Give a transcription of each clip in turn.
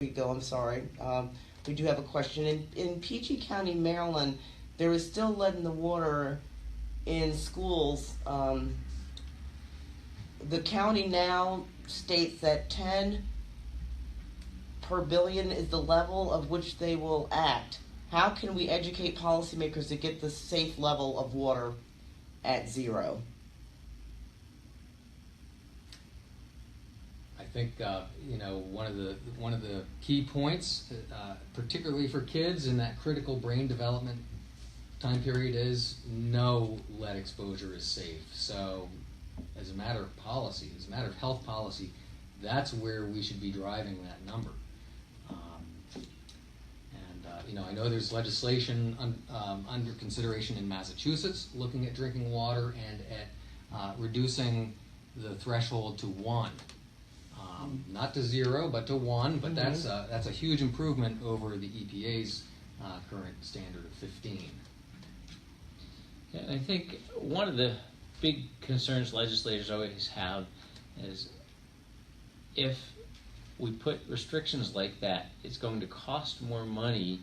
we go, I'm sorry. We do have a question. In PG County, Maryland, there is still lead in the water in schools. The county now states that 10 per billion is the level of which they will act. How can we educate policymakers to get the safe level of water at 0? I think one of the key points, particularly for kids in that critical brain development time period, is no lead exposure is safe. So, as a matter of policy, as a matter of health policy, that's where we should be driving that number. I know there's legislation under consideration in Massachusetts looking at drinking water and at reducing the threshold to 1. Not to 0, but to 1. But that's a huge improvement over the EPA's current standard of 15. And I think one of the big concerns legislators always have is if we put restrictions like that, it's going to cost more money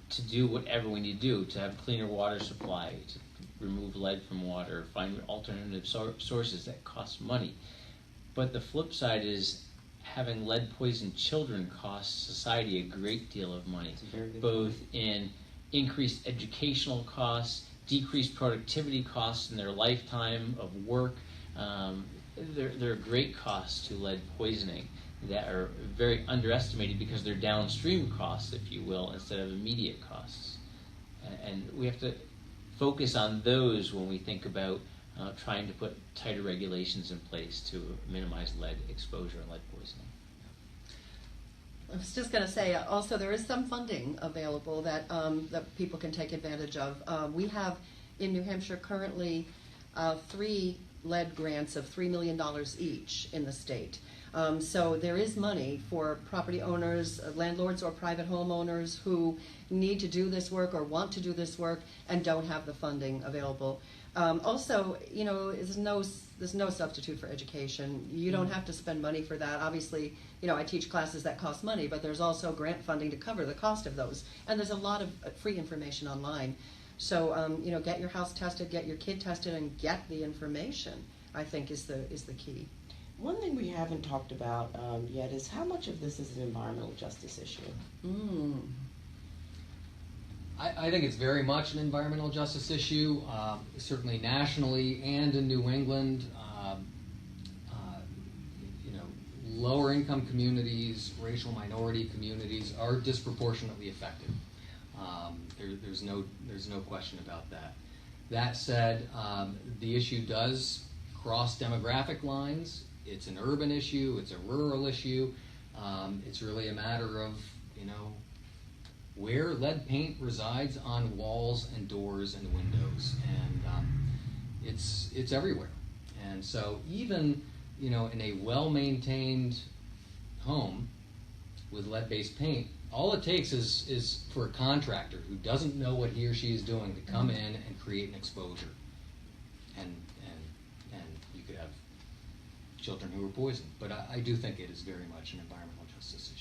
to do whatever we need to do, to have a cleaner water supply, to remove lead from water, find alternative sources that cost money. But the flip side is having lead-poisoned children costs society a great deal of money, both in increased educational costs, decreased productivity costs in their lifetime of work. There are great costs to lead poisoning that are very underestimated because they're downstream costs, if you will, instead of immediate costs. And we have to focus on those when we think about trying to put tighter regulations in place to minimize lead exposure and lead poisoning. I was just going to say, also there is some funding available that that people can take advantage of. We have in New Hampshire currently 3 lead grants of $3 million each in the state. So there is money for property owners, landlords or private homeowners who need to do this work or want to do this work and don't have the funding available. Also, there's no substitute for education. You don't have to spend money for that. Obviously, I teach classes that cost money, but there's also grant funding to cover the cost of those. And there's a lot of free information online. So, get your house tested, get your kid tested, and get the information, I think is the key. One thing we haven't talked about yet is how much of this is an environmental justice issue. I think it's very much an environmental justice issue, certainly nationally and in New England. Lower income communities, racial minority communities are disproportionately affected. There's no question about that. That said, the issue does cross demographic lines. It's an urban issue. It's a rural issue. It's really a matter of where lead paint resides on walls and doors and windows, and it's everywhere. And so even in a well-maintained home with lead-based paint, all it takes is for a contractor who doesn't know what he or she is doing to come in and create an exposure, and you could have children who are poisoned. But I do think it is very much an environmental justice issue.